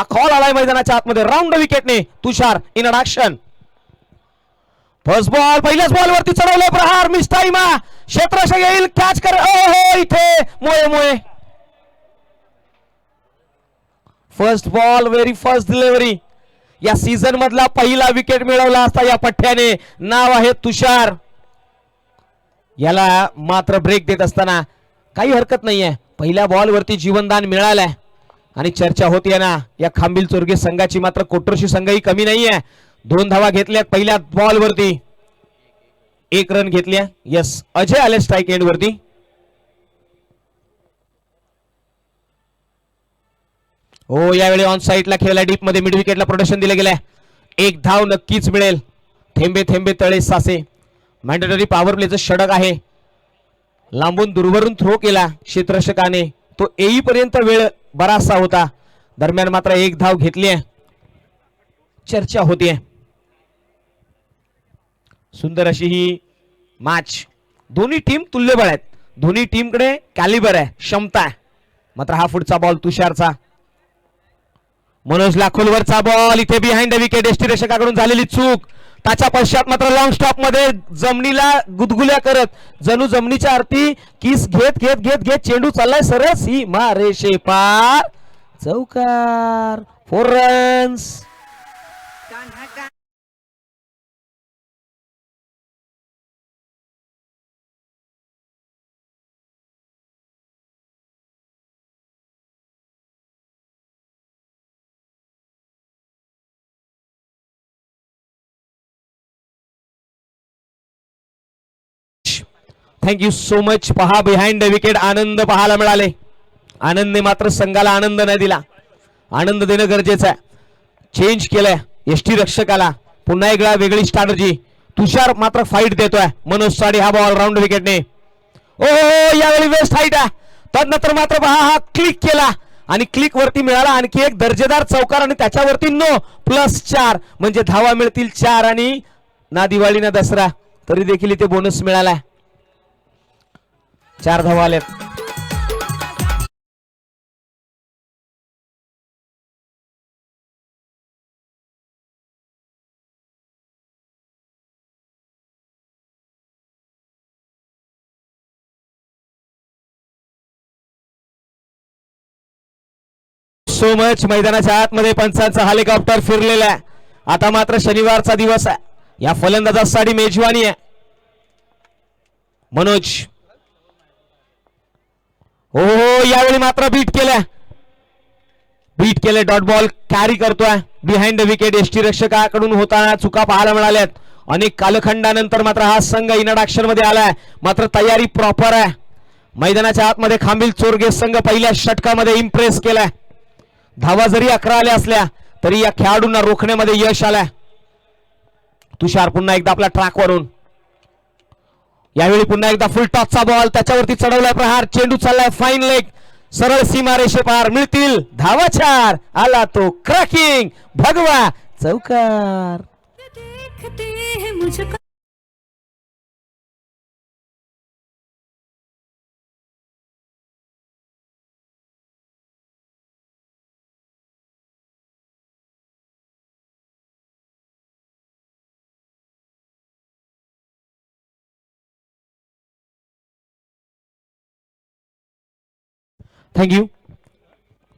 हा कॉल आलाय मैदानाच्या आतमध्ये राऊंड विकेटने Tushar in action. First ball पहिल्याच बॉल वरती चढवलं प्रहार मिस टाइम क्षेत्ररक्षक येईल कॅच कर इथे मोये मोये. First ball very first delivery या सीझन मधला पहिला विकेट मिळवला असता या पठ्ठ्याने. नाव आहे तुषार. याला मात्र ब्रेक देत असताना काही हरकत नाहीये. पहिल्या बॉल वरती जीवनदान मिळालंय आणि चर्चा होतीये ना या खांबिल चोरगे संघाची. मात्र कोटरशी संघही कमी नाहीये. 2 धावा घेतल्यात पहिल्या बॉल वरती. 1 रन घेतल्या. यस अजय आले स्ट्राइक एंड वरती. हो यावेळी ऑन साइडला खेळला डीप मध्ये मिड विकेटला प्रोटेक्शन दिले गेले. 1 धाव नक्कीच मिळेल. थेंबे थेंबे तळे सासे. मॅन्डेटरी पॉवर प्लेचं षटक आहे. लांबून दूरवरून थ्रो केला क्षेत्ररक्षकाने. तो येईपर्यंत वेळ बराचसा होता. दरम्यान मात्र 1 धाव घेतली आहे. चर्चा होतीये. सुंदर अशी ही मॅच. दोन्ही टीम तुल्यबळ आहेत. दोन्ही टीमकडे कॅलिबर आहे क्षमता आहे. मात्र हा पुढचा बॉल तुषारचा. मनोज लाखोलवरचा बॉल इथे बिहाइंड द विकेट. यष्टीरक्षकाकडून झालेली चूक. त्याच्या पश्चात मात्र लॉंग स्टॉप मध्ये जमिनीला गुदगुल्या करत जणू जमिनीच्या आरती किस घेत घेत घेत घेत चेंडू चाललाय सरळ सीमा रेषे पार. चौकार. 4 रन्स. Thank you so much. पहा बिहाइंड द विकेट आनंद पाहायला मिळाले. आनंदने मात्र संघाला आनंद नाही दिला. आनंद देणं गरजेचं आहे. चेंज केलंय यष्टीरक्षकाला. पुन्हा एकदा वेगळी स्ट्रॅटजी. तुषार मात्र फाईट देतोय. मनोज साडी हा बॉल राऊंड विकेटने. ओ यावेळी वेस्ट हाईट आहे. तदनंतर मात्र पहा हा क्लिक केला आणि क्लिक वरती मिळाला आणखी एक दर्जेदार चौकार आणि त्याच्यावरती नो +4 म्हणजे धावा मिळतील 4 आणि ना दिवाळी ना दसरा तरी देखील इथे बोनस मिळाला. 4 धावा आल्यात. So much. मैदानाच्या आतमध्ये पंचांचा हेलिकॉप्टर फिरलेला आहे. आता मात्र शनिवारचा दिवस आहे. या फलंदाजासाठी मेजवानी आहे. मनोज हो यावेळी मात्र बीट केले. डॉट बॉल कॅरी करतोय. बिहाइंड द विकेट यष्टीरक्षकाकडून होताना चुका पाहायला मिळाल्यात. अनेक कालखंडानंतर मात्र हा संघ इन ॲक्शन मध्ये आलाय. मात्र तयारी प्रॉपर आहे. मैदानाच्या आतमध्ये खांबिल चोरगे संघ पहिल्या षटकामध्ये इम्प्रेस केलाय. धावा जरी 11 आल्या असल्या तरी या खेळाडूंना रोखण्यामध्ये यश आलंय. तुषार पुन्हा एकदा आपल्या ट्रॅकवरून. यावेळी पुन्हा एकदा फुल टॉसचा बॉल त्याच्यावरती चढवलाय प्रहार. चेंडू चाललाय फाईन लेग सरळ सीमा रेषे पार. मिळतील धावा 4. आला तो क्रॅकिंग भगवा चौकार. थँक्यू.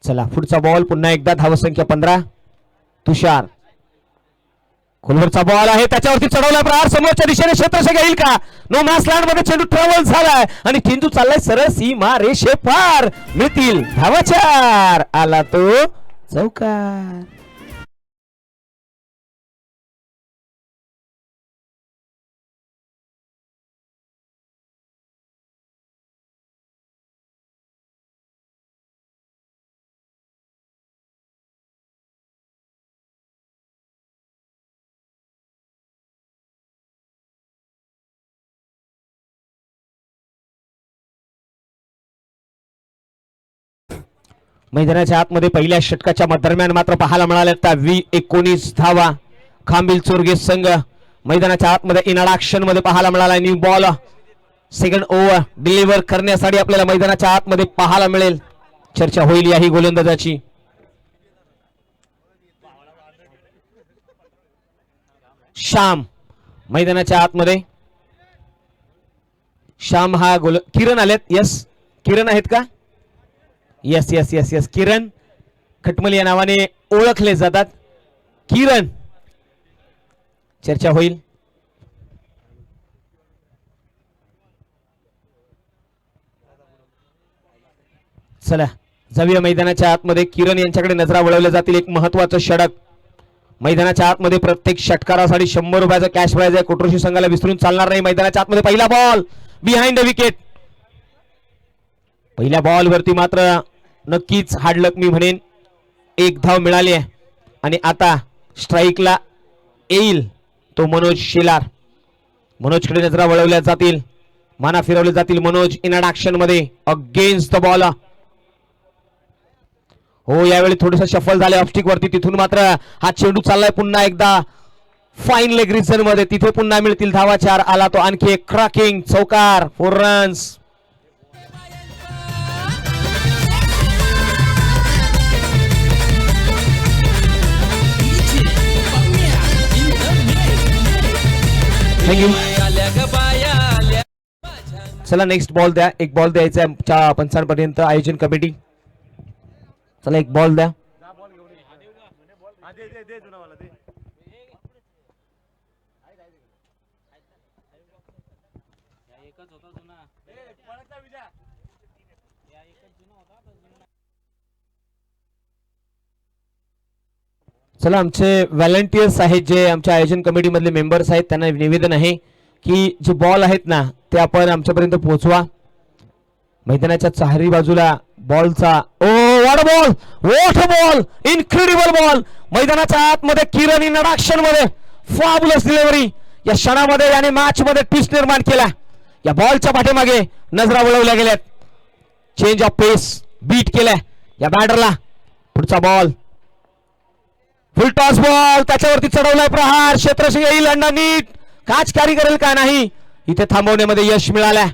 चला पुढचा बॉल पुन्हा एकदा धावसंख्या 15. तुषार खोलवरचा बॉल आहे त्याच्यावरती चढवला प्रहार. समोरच्या दिशेने क्षेत्ररक्षक येईल का. नो मॅच लँड मध्ये चेंडू ट्रॅव्हल झालाय आणि चेंडू चाललाय सरळ सीमा रेषे पार. मिळतील धावा 4. आला तो चौकार. मैदानाच्या आतमध्ये पहिल्या षटकाच्या दरम्यान मात्र पाहायला मिळाल्या त्या 19 धावा. खांबिल चोरगे संघ मैदानाच्या आतमध्ये इन ॲक्शन मध्ये पाहायला मिळाला. New ball second over deliver करण्यासाठी आपल्याला मैदानाच्या आतमध्ये पाहायला मिळेल. चर्चा होईल याही गोलंदाजाची. श्याम मैदानाच्या आतमध्ये. श्याम हा किरण आलेत. यस किरण आहेत का? यस यस यस यस किरण खटमल या नावाने ओळखले जातात. किरण चर्चा होईल. चला जाऊया मैदानाच्या आतमध्ये. किरण यांच्याकडे नजरा वळवल्या जातील. एक महत्वाचं षटक मैदानाच्या आतमध्ये. प्रत्येक षटकारासाठी 100 रुपयाचा कॅश प्राइज आहे. कोटरोशी संघाला विसरून चालणार नाही. मैदानाच्या आतमध्ये पहिला बॉल बिहाइंड द विकेट. पहिल्या बॉल वरती मात्र नक्कीच हार्ड लक मी म्हणेन. एक धाव मिळाली आहे आणि आता स्ट्राईकला येईल तो मनोज शेलार. मनोजकडे नजरा वळवल्या जातील. माना फिरवले जातील. मनोज इन ऍक्शन मध्ये अगेन्स्ट द बॉल. हो यावेळी थोडंसं शफल झाले ऑफस्टिक वरती. तिथून मात्र हा चेंडू चाललाय पुन्हा एकदा फाईन लेग रिजन मध्ये. तिथे पुन्हा मिळतील धावा. 4 आला तो आणखी एक क्रॅकिंग चौकार. 4 रन्स. थँक्यू. चला नेक्स्ट बॉल द्या. एक बॉल द्यायचा आमच्या पंचांपर्यंत आयोजन कमिटी. चला एक बॉल द्या. चला आमचे व्हॉलंटियर्स आहेत जे आमच्या आयोजन कमिटी मधले मेंबर्स आहेत त्यांना निवेदन आहे की जे बॉल आहेत ना ते आपण आमच्यापर्यंत पोहोचवा. मैदानाच्या चारही बाजूला बॉलचा what a ball incredible ball. मैदानाच्या आतमध्ये किरण इन ऍक्शन मध्ये फॅब्युलस डिलिव्हरी. या क्षणामध्ये याने मॅच मध्ये ट्विस्ट निर्माण केला. या बॉलच्या पाठीमागे नजरा वळवल्या गेल्यात. चेंज ऑफ पेस बीट केलाय या बॅटरला. पुढचा बॉल फुल टॉस बॉल. त्याच्यावरती चढवलाय प्रहार. क्षेत्ररक्षक येईल अंडा नीट काच कॅरी करेल का नाही. इथे थांबवण्यामध्ये यश मिळालं.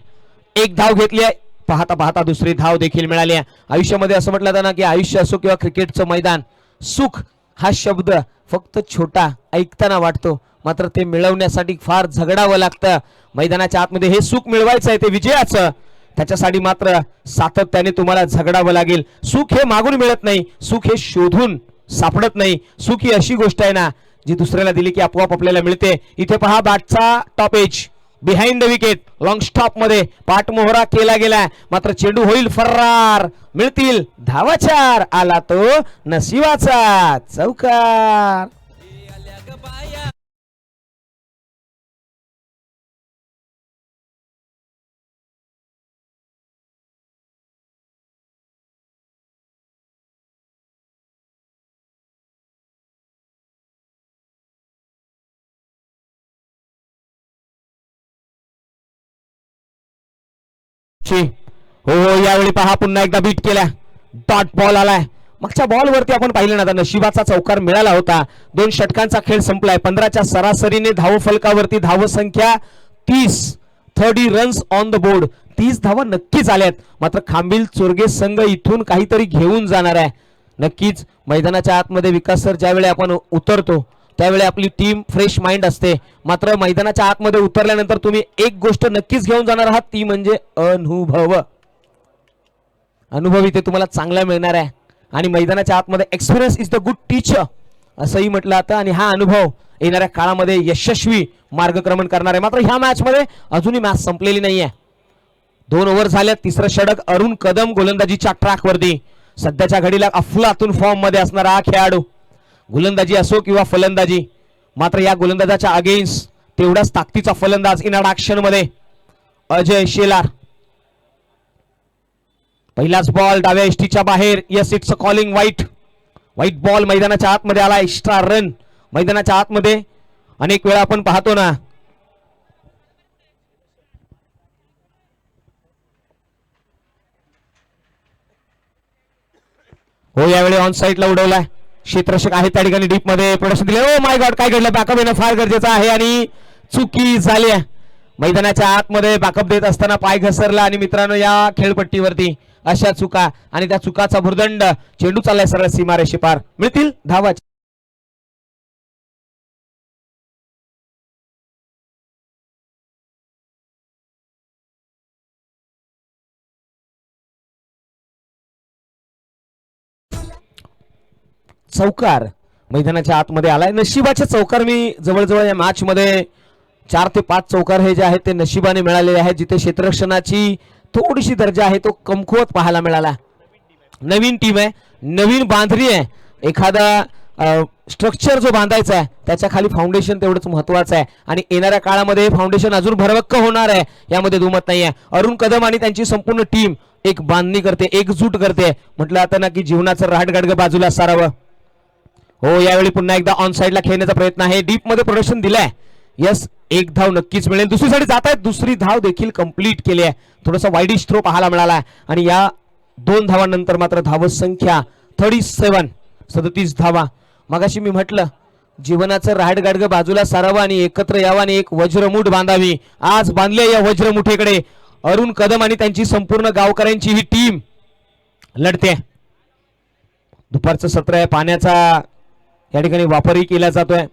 एक धाव घेतली आहे. पाहता पाहता दुसरी धाव देखील मिळाली आहे. आयुष्यामध्ये असं म्हटलं जातं ना की आयुष्य असो किंवा क्रिकेटचं मैदान, सुख हा शब्द फक्त छोटा ऐकताना वाटतो मात्र ते मिळवण्यासाठी फार झगडावं लागतं. मैदानाच्या आतमध्ये हे सुख मिळवायचं आहे ते विजयाचं. त्याच्यासाठी मात्र सातत्याने तुम्हाला झगडावं लागेल. सुख हे मागून मिळत नाही. सुख हे शोधून सापडत नाही. सुख ही अशी गोष्ट आहे ना जी दुसऱ्याला दिली की आपोआप आपल्याला मिळते. इथे पहा बॅटचा top edge behind the wicket. Long stop मध्ये पाठमोहरा केला गेलाय मात्र चेंडू होईल फरार. मिळतील धावा. 4 आला तो नशिबाचा चौकार. हो यावेळी पहा पुन्हा एकदा बीट केला. डॉट बॉल आलाय. मागच्या बॉल वरती आपण पाहिलं ना नशिबाचा चौकार मिळाला होता. 2 षटकांचा खेळ संपलाय. 15च्या सरासरीने धाव फलकावरती धाव संख्या 30. 30 रन्स ऑन द बोर्ड. 30 धावा नक्कीच आल्यात मात्र खांबील चोरगे संघ इथून काहीतरी घेऊन जाणार आहे. नक्कीच मैदानाच्या आतमध्ये विकास सर ज्यावेळी आपण उतरतो त्यावेळी आपली टीम फ्रेश माइंड असते मात्र मैदानाच्या आतमध्ये उतरल्यानंतर तुम्ही एक गोष्ट नक्कीच घेऊन जाणार आहात ती म्हणजे अनुभव. अनुभव इथे तुम्हाला चांगला मिळणार आहे आणि मैदानाच्या आतमध्ये experience is the good teacher असंही म्हटलं जातं आणि हा अनुभव येणाऱ्या काळामध्ये यशस्वी मार्गक्रमण करणार आहे. मात्र ह्या मॅच मध्ये अजूनही मॅच संपलेली नाहीये. 2 ओव्हर झाल्या. तिसरं षटक अरुण कदम गोलंदाजीच्या ट्रॅक वरती. सध्याच्या घडीला अफलातून फॉर्म मध्ये असणारा हा खेळाडू गोलंदाजी असो किंवा फलंदाजी मात्र या गोलंदाजाच्या अगेन्स्ट तेवढाच ताकदीचा फलंदाज इन ऍक्शन मध्ये अजय शेलार. पहिलाच बॉल डाव्या एसटीच्या बाहेर. Yes it's a calling white ball. मैदानाच्या आतमध्ये आला. एक्स्ट्रा रन मैदानाच्या आतमध्ये अनेक वेळा आपण पाहतो ना हो यावेळी ऑन साइडला उडवलाय. क्षेत्ररक्षक आहे त्या ठिकाणी डीप मध्ये प्रोडक्शन दिले. ओ माय गॉड काय घडलं. बॅकअप येणं फार गरजेचं आहे आणि चुकी झाली आहे. मैदानाच्या आतमध्ये बॅकअप देत असताना पाय घसरला आणि मित्रांनो या खेळपट्टीवरती अशा चुका आणि त्या चुकाचा भुर्दंड. चेंडू चाललाय सरळ सीमारेषे पार. मिळतील धावा. चौकार मैदानाच्या आतमध्ये आलाय. नशिबाचे चौकार मी जवळजवळ या मॅच मध्ये 4 ते 5 चौकार हे जे आहेत ते नशिबाने मिळालेले आहेत, जिथे क्षेत्ररक्षणाची थोडीशी दर्जा आहे तो कमकुवत पाहायला मिळाला. नवीन टीम आहे, नवीन बांधणी आहे. एखादा स्ट्रक्चर जो बांधायचा आहे त्याच्या खाली फाउंडेशन तेवढंच महत्वाचं आहे आणि येणाऱ्या काळामध्ये फाउंडेशन अजून भरभक्क होणार आहे, यामध्ये दुमत नाही आहे. अरुण कदम आणि त्यांची संपूर्ण टीम एक बांधणी करते, एकजूट करते. म्हटलं आता ना की जीवनाचं रहाटगाडगं बाजूला सारावं. हो, यावेळी पुन्हा एकदा ऑन साइडला खेळण्याचा प्रयत्न आहे. डीप मध्ये प्रोडक्शन दिलाय. यस, एक धाव नक्कीच मिळेल. दुसरीसाठी जात आहेत, दुसरी धाव देखील कंप्लीट केली आहे. थोडासा वाईडिश थ्रो पाहायला मिळाला आणि या 2 धावांनंतर मात्र धावसंख्या 37 धावा. मगाशी मी म्हटलं जीवनाचं रहाटगाडगं बाजूला सारावं आणि एकत्र यावं आणि एक वज्रमुठ बांधावी. आज बांधले या वज्रमुठेकडे अरुण कदम आणि त्यांची संपूर्ण गावकऱ्यांची ही टीम लढते. दुपारचं सत्र आहे, पाण्याचा या ठिकाणी वापरही केला जातोय.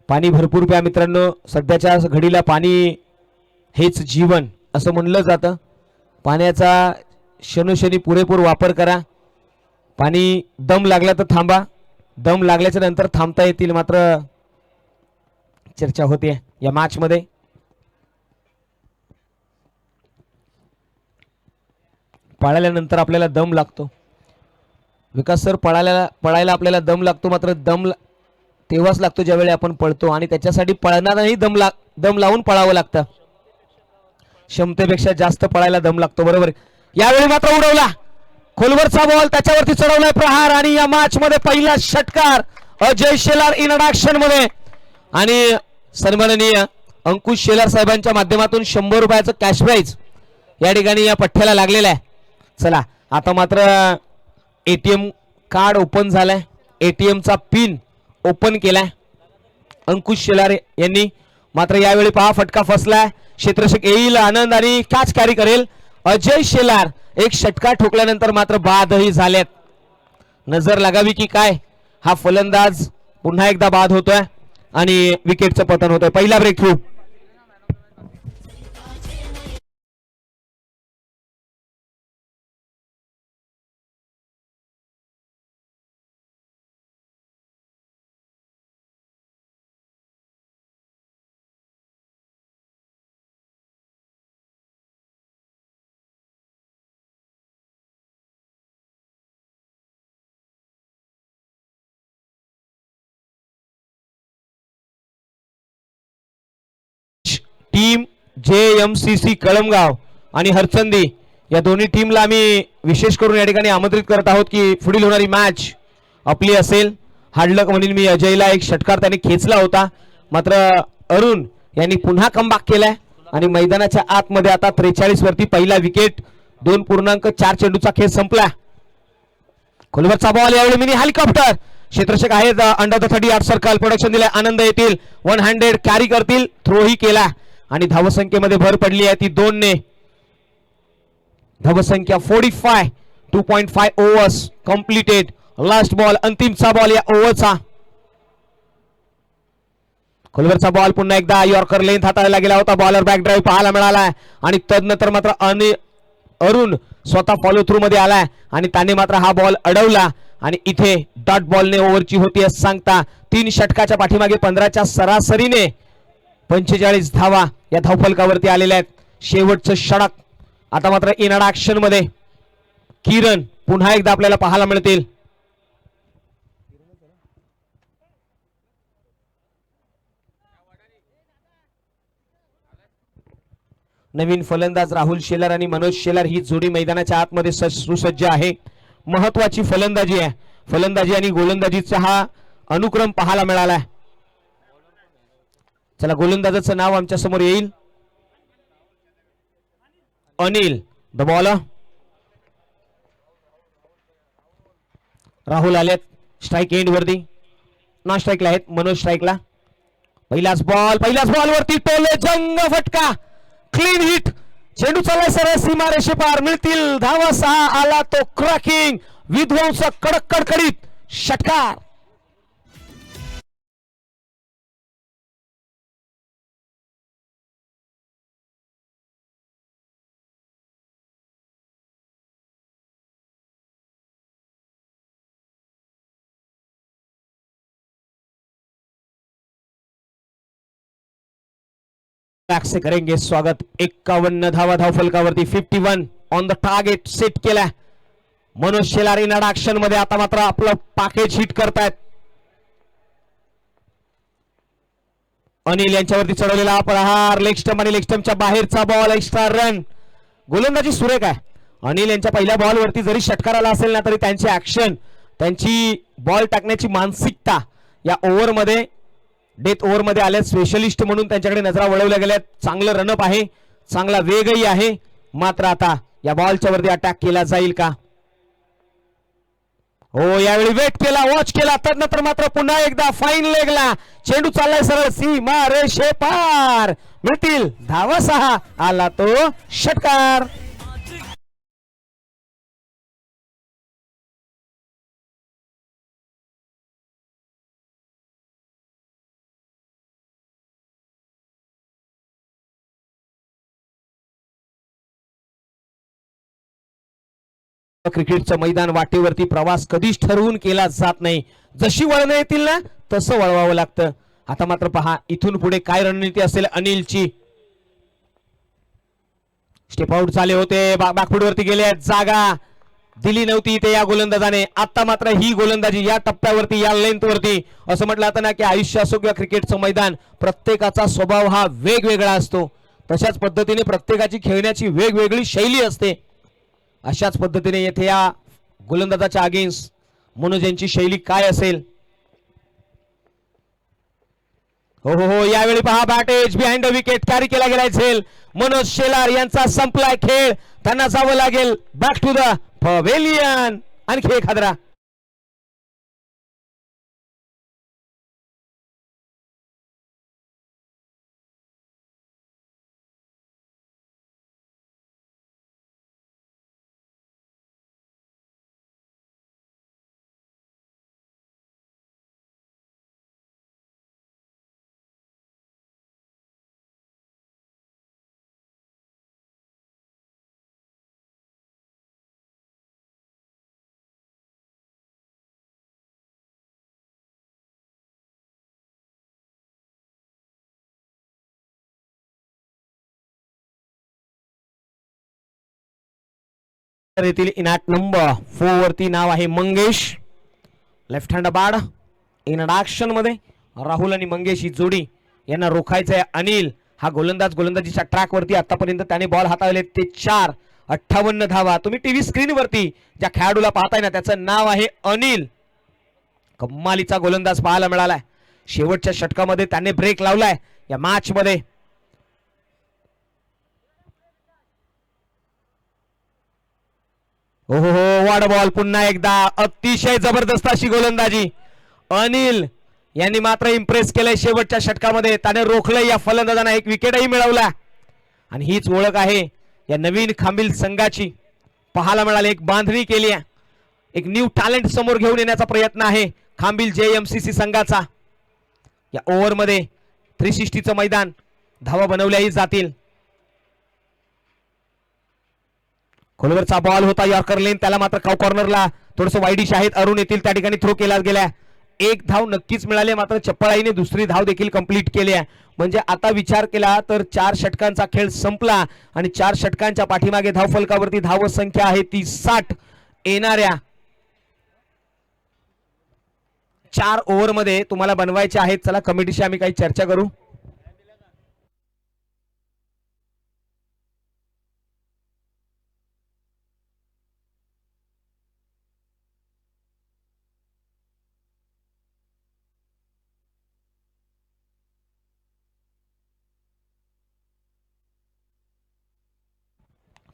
पाणी भरपूर प्या मित्रांनो. सध्याच्या घडीला पाणी हेच जीवन असं म्हणलं जातं. पाण्याचा क्षणोक्षणी पुरेपूर वापर करा. पाणी दम लागला तर थांबा, दम लागल्याच्या नंतर थांबता येतील. मात्र चर्चा होते या मॅच मध्ये. पळाल्यानंतर आपल्याला दम लागतो विकास सर. पळायला आपल्याला दम लागतो, मात्र दम तेव्हाच लागतो ज्यावेळी आपण पळतो आणि त्याच्यासाठी पळणाराही दम लावून पळावं लागतं. क्षमतेपेक्षा जास्त पळायला दम लागतो, बरोबर. यावेळी मात्र उडवला खोलवरचा बॉल, त्याच्यावरती चढवलाय प्रहार आणि या मॅच मध्ये पहिला षटकार अजय शेलार इनडाक्शन मध्ये. आणि सन्माननीय अंकुश शेलार साहेबांच्या माध्यमातून 100 रुपयाचं कॅश प्राइज या ठिकाणी या पठ्ठ्याला लागलेलं आहे. चला आता मात्र एटीएम कार्ड ओपन झालाय, एटीएम चा पिन ओपन केलाय अंकुश शेलार यांनी. मात्र यावेळी पहा फटका फसलाय. क्षेत्ररक्षक येईल आनंद आणि कॅच कॅरी करेल अजय शेलार. एक षटकार ठोकल्यानंतर मात्र बादही झाल्यात. नजर लागावी की काय, हा फलंदाज पुन्हा एकदा बाद होतोय आणि विकेटचं पतन होतंय. पहिला breakthrough. Team JMCC Kalamgaon आणि हरचंदी या दोन्ही टीमला आम्ही विशेष करून या ठिकाणी आमंत्रित करत आहोत की पुढील होणारी मॅच आपली असेल. हार्डलक म्हणून मी अजयला एक षटकार त्याने खेचला होता, मात्र अरुण यांनी पुन्हा कमबॅक केलाय आणि मैदानाच्या आतमध्ये आता 43 वरती पहिला विकेट. 2.4 चेंडूचा खेळ संपला. खोलवरचा बॉल, यावेळी मिनी हेलिकॉप्टर. क्षेत्ररक्षक आहेत अंडर द 38 सर्कल. प्रोडक्शन दिले आनंद येतील, 1 हँडेड कॅरी करतील. थ्रो ही केला आणि धावसंख्येमध्ये भर पडली आहे ती 2 ने. धावसंख्या 45. 2.5 ओव्हर्स कंप्लीटेड. लास्ट बॉल, अंतिमचा बॉल या ओव्हरचा. खोलवरचा बॉल पुन्हा एकदा यॉर्कर लेंथ हाताळला गेला होता. बॉलर बॅक ड्राईव्ह पाहायला मिळाला आणि तदनंतर मात्र अरुण स्वतः फॉलो थ्रू मध्ये आलाय आणि त्याने मात्र हा बॉल अडवला आणि इथे डॉट बॉलने ओव्हरची होती असं सांगता 3 षटकाच्या पाठीमागे 15च्या सरासरीने 45 धावा या धावफलकावरती आलेल्या आहेत. शेवटचं षटक आता मात्र इनड ऍक्शन मध्ये किरण पुन्हा एकदा आपल्याला पाहायला मिळतील. नवीन फलंदाज राहुल शेलार आणि मनोज शेलार ही जोडी मैदानाच्या आतमध्ये सुसज्ज आहे. महत्वाची फलंदाजी आहे. फलंदाजी आणि गोलंदाजीचा हा अनुक्रम पाहायला मिळाला. चला गोलंदाजाचं नाव आमच्या समोर येईल. Anil the ball. राहुल आलेत स्ट्राइक एंड वरती, नॉन स्ट्राइकला आहेत. मनोज स्ट्राइकला. पहिलाच बॉल वरती टोले जंग फटका, क्लीन हिट. चेंडू चाललाय सरळ सीमारेषे पार. मिळतील धावा 6. आला तो क्रॅकिंग विध्वंसक कडक कडकडीत षटकार. से करेंगे स्वागत. 51 धावा धावफलकावरती. 51 ऑन द टार्गेट सेट केला. मनोज शेलार इनाड ऍक्शन मध्ये आता मात्र आपलं पॅकेज हिट करतायत. अनिल यांच्यावरती चढवलेला प्रहार लेग स्टंप आणि लेग स्टंपच्या बाहेरचा बॉल. Extra run. गोलंदाजी सुरेख आहे. अनिल यांच्या पहिल्या बॉल वरती जरी षटकार आला असेल ना तरी त्यांची ऍक्शन, त्यांची बॉल टाकण्याची मानसिकता या ओव्हर मध्ये, डेथ ओव्हर मध्ये आल्या स्पेशलिस्ट म्हणून त्यांच्याकडे नजरा वळवल्या गेल्यात. चांगलं रनअप आहे, चांगला वेगही आहे. मात्र आता या बॉलच्या वरती अटॅक केला जाईल का? हो, यावेळी वेट केला, वॉच केला, त्यानंतर मात्र पुन्हा एकदा फाईन लेगला चेंडू चाललाय सरळ सीमा रेषे पार. मिळतील धावा 6. आला तो षटकार. क्रिकेटचं मैदान वाटेवरती प्रवास कधीच ठरवून केला जात नाही. जशी वळणं येतील ना तसं वळवावं लागतं. आता मात्र पहा इथून पुढे काय रणनीती असेल अनिलची. स्टेप आउट झाले होते, बॅकफूट वरती गेले, जागा दिली नव्हती ते या गोलंदाजाने. आता मात्र ही गोलंदाजी या टप्प्यावरती, या लेंथ वरती, असं म्हटलं जातं ना की आयुष्य असो किंवा क्रिकेटचं मैदान, प्रत्येकाचा स्वभाव हा वेगवेगळा असतो. तशाच पद्धतीने प्रत्येकाची खेळण्याची वेगवेगळी शैली असते. अशाच पद्धतीने येथे या गोलंदाजाच्या अगेन्स्ट मनोज यांची शैली काय असेल? हो हो हो, यावेळी पहा बॅटेज बिहाइंड द विकेट कॅरी केला गेलाय झेल. मनोज शेलार यांचा संपलाय खेळ. त्यांना जावं लागेल बॅक टू द पवेलियन. आणखी एक हादरा. येथील इनाट नंबर 4 वरती नाव आहे मंगेश. लेफ्ट हँड बाद इनाट ऍक्शन मध्ये राहुल आणि मंगेश ही जोडी यांना रोखायचं आहे. अनिल हा गोलंदाज गोलंदाजीच्या ट्रॅक वरती आतापर्यंत त्याने बॉल हाताळले ते 4. 58 धावा. तुम्ही टीव्ही स्क्रीन वरती ज्या खेळाडूला पाहताय ना त्याचं नाव आहे अनिल. कमालीचा गोलंदाज पाहायला मिळालाय. शेवटच्या षटकामध्ये त्याने ब्रेक लावलाय या मॅच मध्ये. हो हो हो, वाड बॉल. पुन्हा एकदा अतिशय जबरदस्त अशी गोलंदाजी. अनिल यांनी मात्र इम्प्रेस केलंय शेवटच्या षटकामध्ये. त्याने रोखलंय या फलंदाजांना, एक विकेटही मिळवला. आणि हीच ओळख आहे या नवीन खांबिल संघाची. पाहायला मिळाले एक बांधणी केली आहे, एक न्यू टॅलेंट समोर घेऊन येण्याचा प्रयत्न आहे खांबिल JMCC संघाचा. या ओव्हर मध्ये 360चं मैदान, धावा बनवल्याही जातील. खोलवरचा बॉल होता यॉर्कर लेन, त्याला मात्र कॉर्नरला थोडस वाईडिश आहेत. अरुण येतील त्या ठिकाणी थ्रो केला गेला. एक धाव नक्कीच मिळाली, मात्र चप्पळाईने दुसरी धाव देखील कंप्लीट केली आहे. म्हणजे आता विचार केला तर 4 षटकांचा खेळ संपला आणि 4 षटकांच्या पाठीमागे धावफलकावरती धाव संख्या आहे ती 60. येणाऱ्या 4 ओव्हर मध्ये तुम्हाला बनवायचे आहेत. चला कमिटीशी आम्ही काही चर्चा करू.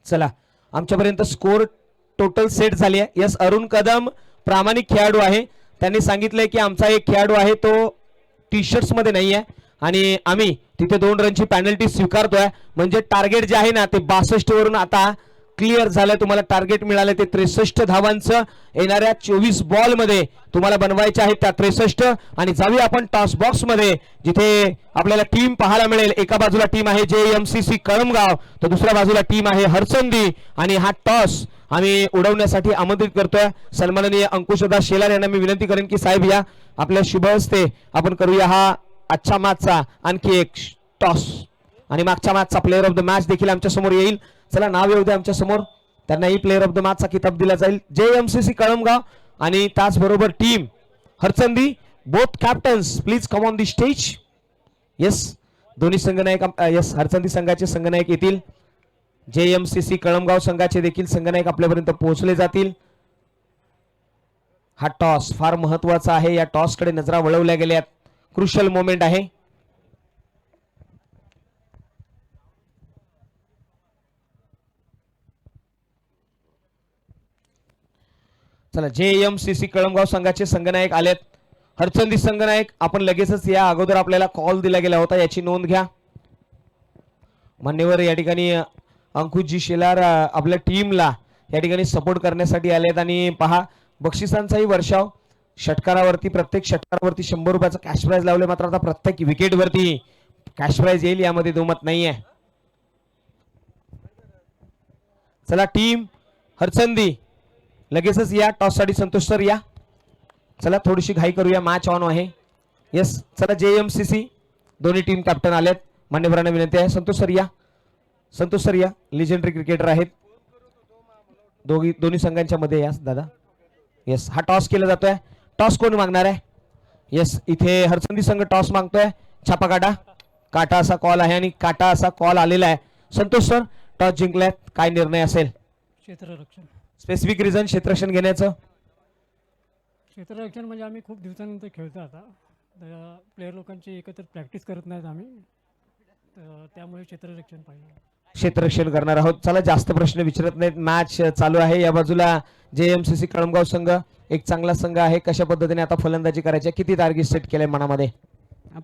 चला आमच्यापर्यंत स्कोर टोटल सेट झाली आहे. यस, अरुण कदम प्रामाणिक खेळाडू आहे. त्यांनी सांगितलंय की आमचा एक खेळाडू आहे तो टी शर्ट्स मध्ये नाही आहे आणि आम्ही तिथे 2 रनची पेनल्टी स्वीकारतोय. म्हणजे टार्गेट जे आहे ना ते 62 वरून आता क्लिअर झालं. तुम्हाला टार्गेट मिळालं ते 63 धावांचं. येणाऱ्या 24 बॉल मध्ये तुम्हाला बनवायचे आहेत त्या 63. आणि जाऊया आपण टॉस बॉक्स मध्ये, जिथे आपल्याला टीम पाहायला मिळेल. एका बाजूला टीम आहे JMCC कळमगाव, तर दुसऱ्या बाजूला टीम आहे हरचंदी. आणि हा टॉस आम्ही उडवण्यासाठी आमंत्रित करतोय सन्माननीय अंकुशदा शेलार यांना. मी विनंती करेन की साहेब या आपल्या शुभ हस्ते आपण करूया हा आजच्या मॅचचा आणखी एक टॉस. आणि मागच्या मॅचचा प्लेअर ऑफ द मॅच देखील आमच्या समोर येईल. चला नाव येऊ द्या आमच्या समोर, त्यांनाही प्लेअर ऑफ द मॅचचा किताब दिला जाईल. JMCC कळमगाव आणि त्याचबरोबर team Harchandi, both captains please come on the stage. Yes, दोन्ही संघनायक येस हरचंदी संघाचे संघनायक येतील. JMCC कळमगाव संघाचे देखील संघनायक आपल्यापर्यंत पोहोचले जातील. हा टॉस फार महत्वाचा आहे, या टॉस कडे नजरा वळवल्या गेल्यात. क्रुशियल मोमेंट आहे. चला JMCC कळमगाव संघाचे संघनायक आलेत. हरचंदी संघनायक आपण लगेचच या अगोदर आपल्याला कॉल दिला गेला होता, याची नोंद घ्या. मान्यवर या ठिकाणी अंकुशजी शेलार आपल्या टीमला या ठिकाणी सपोर्ट करण्यासाठी आलेत. आणि पहा बक्षिसांचाही वर्षाव, षटकारावरती प्रत्येक षटकारावरती 100 रुपयाचं कॅश प्राइज लावले. मात्र आता प्रत्येक विकेटवरती कॅश प्राइज येईल, यामध्ये दुमत नाहीये. चला टीम हरचंदी लगेचच या टॉस साठी. संतोष सर या. चला थोडीशी घाई करूया, मॅच ऑन आहे. येस चला JMCC दोन्ही टीम कॅप्टन आलेत. मान्यवरांना विनंती आहे, संतोष सर या. संतोष सर या, लेजेंडरी क्रिकेटर आहेत दोन्ही संघांच्या मध्ये या दादा. येस हा टॉस केला जातोय. टॉस कोण मागणार आहे? येस इथे हरचंदी संघ टॉस मागतोय. छापा काटा, काटा असा कॉल आहे आणि काटा असा कॉल आलेला आहे. संतोष सर टॉस जिंकलाय, काय निर्णय असेल? क्षेत्ररक्षण. स्पेसिफिक रिझन क्षेत्ररक्षण घेण्याचं? क्षेत्ररक्षण म्हणजे आम्ही खूप दिवसानंतर खेळतो. आता प्लेयर लोकांची एकत्र प्रॅक्टिस करत नाहीत आम्ही, तर त्यामुळे क्षेत्ररक्षण पाहिजे. क्षेत्ररक्षण करणार आहोत. चला जास्त प्रश्न विचारत नाहीत, मॅच चालू आहे. या बाजूला JMCC कळमगाव संघ एक चांगला संघ आहे. कशा पद्धतीने आता फलंदाजी करायची, किती टार्गेट सेट केलंय मनामध्ये?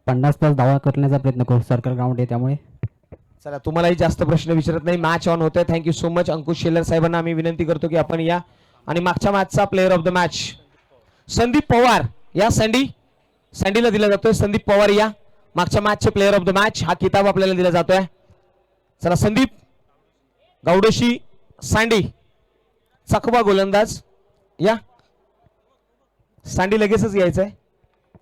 50 प्लस धावा करण्याचा प्रयत्न करू. सर्कल ग्राउंड आहे त्यामुळे. चला तुम्हालाही जास्त प्रश्न विचारत नाही, मॅच ऑन होतोय. Thank you so much. Ankush Shelar साहेबांना आम्ही विनंती करतो की आपण या. आणि मागच्या मॅचचा player of the match Sandeep Pawar या. सँडीला दिला जातोय. संदीप पवार या, मागच्या मॅचचे प्लेअर ऑफ द मॅच. हा किताब आपल्याला दिला जातोय. चला संदीप गौडेशी सँडी, चकवा गोलंदाज या. सँडी लगेचच यायचंय.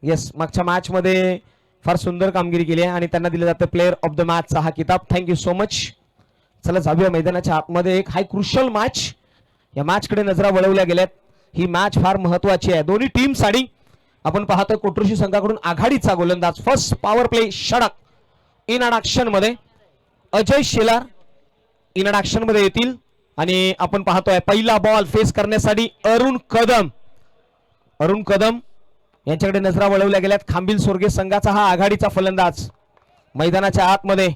येस मागच्या मॅच मध्ये फार सुंदर कामगिरी केली आहे आणि त्यांना दिलं जातं प्लेअर ऑफ द मॅचचा हा किताब. Thank you so much. चला जाऊया मैदानाच्या आतमध्ये. एक हाय क्रुशियल मॅच, या मॅच कडे नजरा वळवल्या गेल्यात. ही मॅच फार महत्वाची आहे. दोन्ही टीम साठी आपण पाहतोय कोटरुशी संघाकडून आघाडीचा गोलंदाज फर्स्ट पॉवर प्ले षटक इन अँड ऍक्शन मध्ये Ajay Shelar in and action मध्ये येतील. आणि आपण पाहतोय पहिला बॉल फेस करण्यासाठी अरुण कदम यांच्याकडे नजरा वळवल्या गेल्यात. खांबिल सोरगे संघाचा हा आघाडीचा फलंदाज मैदानाच्या आतमध्ये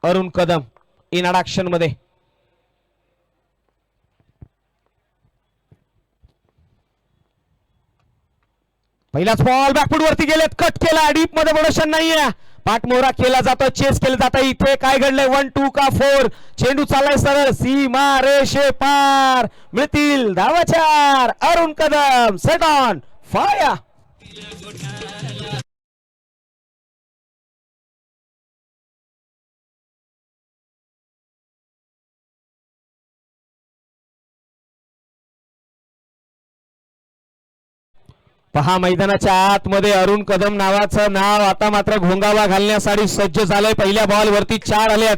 Arun Kadam in and action मध्ये. पहिलाच बॉल बॅकफूट वरती गेलेत, कट केला, डीप मध्ये प्रोडक्शन नाहीये. पाठमोहरा केला जातो, चेस केलं जातं. इथे काय घडलंय? 1 2 का 4? चेंडू चाललाय सरळ सीमा रेषे पार, मिळतील धावा 4. Arun Kadam set on fire. पहा मैदानाच्या आतमध्ये अरुण कदम नावाचं नाव आता मात्र घोंगावा घालण्यासाठी सज्ज झालंय. पहिल्या बॉल वरती 4 आलेत.